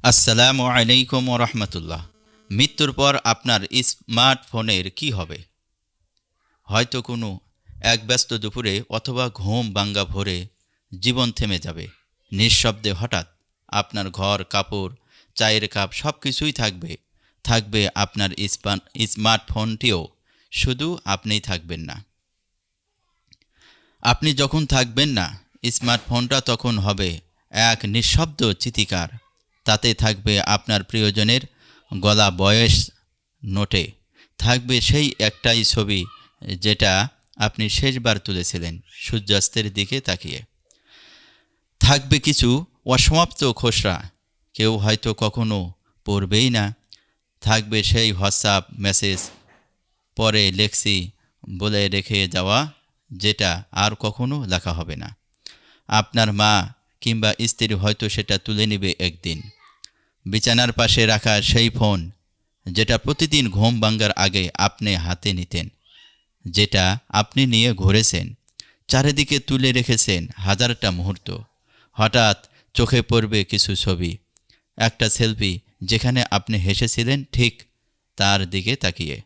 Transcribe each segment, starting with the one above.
আসসালামু আলাইকুম রহমতুল্লাহ। মৃত্যুর পর আপনার স্মার্টফোনের কি হবে? হয়তো কোনো এক ব্যস্ত দুপুরে অথবা ঘুম ভাঙা ভোরে জীবন থেমে যাবে। নিঃশব্দে হঠাৎ আপনার ঘর, কাপড়, চায়ের কাপ সব কিছুই থাকবে। থাকবে আপনার স্মার্টফোনটিও, শুধু আপনিই থাকবেন না। আপনি যখন থাকবেন না, স্মার্টফোনটা তখন হবে এক নিঃশব্দ চিৎকার। তাতে থাকবে আপনার প্রিয়জনের গলা ভয়েস নোটে, থাকবে সেই একটাই ছবি যেটা আপনি শেষবার তুলেছিলেন সূর্যাস্তের দিকে তাকিয়ে। থাকবে কিছু অসমাপ্ত খসড়া, কেউ হয়তো কখনো পড়বেই না। থাকবে সেই হোয়াটসঅ্যাপ মেসেজ, পরে লেখছি বলে রেখে যাওয়া, যেটা আর কখনো লেখা হবে না। আপনার মা কিংবা স্ত্রী হয়তো সেটা তুলে নেবে একদিন। বিছানার পাশে রাখা সেই ফোন, যেটা প্রতিদিন ঘুম ভাঙার আগে আপনি হাতে নিতেন, যেটা আপনি নিয়ে ঘুরেছেন, চারিদিকে তুলে রেখেছেন হাজারটা মুহূর্ত। হঠাৎ চোখে পড়বে কিছু ছবি, একটা সেলফি যেখানে আপনি হেসেছিলেন ঠিক তার দিকে তাকিয়ে,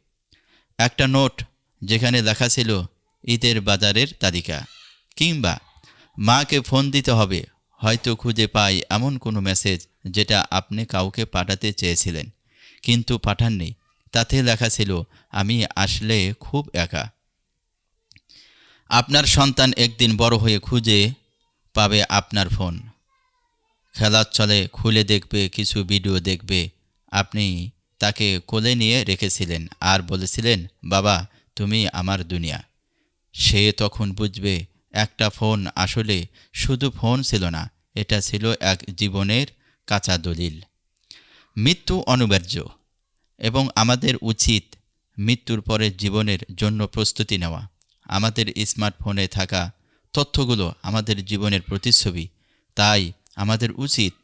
একটা নোট যেখানে লেখা ছিল ঈদের বাজারের তালিকা, কিংবা মাকে ফোন দিতে হবে, হয়তো খুঁজে পাই এমন কোনো মেসেজ যেটা আপনি কাউকে পাঠাতে চেয়েছিলেন কিন্তু পাঠাননি। তাতে লেখা ছিল, আমি আসলে খুব একা। আপনার সন্তান একদিন বড় হয়ে খুঁজে পাবে আপনার ফোন, খেলার ছলে খুলে দেখবে, কিছু ভিডিও দেখবে আপনি তাকে কোলে নিয়ে রেখেছিলেন আর বলেছিলেন, বাবা তুমি আমার দুনিয়া। সে তখন বুঝবে একটা ফোন আসলে শুধু ফোন ছিল না, এটা ছিল এক জীবনের কাঁচা দলিল। মৃত্যু অনিবার্য, এবং আমাদের উচিত মৃত্যুর পরের জীবনের জন্য প্রস্তুতি নেওয়া। আমাদের স্মার্টফোনে থাকা তথ্যগুলো আমাদের জীবনের প্রতিচ্ছবি। তাই আমাদের উচিত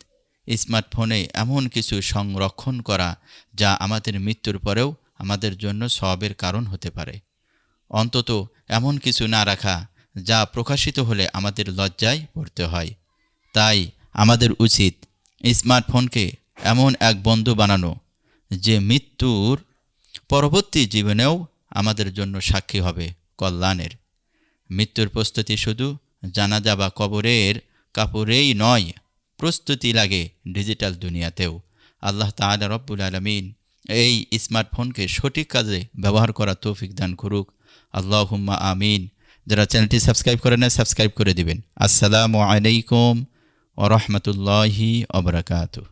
স্মার্টফোনে এমন কিছু সংরক্ষণ করা যা আমাদের মৃত্যুর পরেও আমাদের জন্য সওয়াবের কারণ হতে পারে। অন্তত এমন কিছু না রাখা যা প্রকাশিত হলে আমাদের লজ্জায় পড়তে হয়। তাই আমাদের উচিত স্মার্টফোনকে এমন এক বন্ধু বানানো যে মৃত্যুর পরবর্তী জীবনেও আমাদের জন্য সাক্ষী হবে কল্যাণের। মৃত্যুর প্রস্তুতি শুধু জানাজা বা কবরের কাপড়েই নয়, প্রস্তুতি লাগে ডিজিটাল দুনিয়াতেও। আল্লাহ তাআলা রব্বুল আলামিন এই স্মার্টফোনকে সঠিক কাজে ব্যবহার করার তৌফিক দান করুক। আল্লাহুম্মা আমিন। যারা চ্যানেলটি সাবস্ক্রাইব করে না, সাবস্ক্রাইব করে দিবেন। আসসালামু আলাইকুম ওয়া রাহমাতুল্লাহি ওয়া বারাকাতুহু।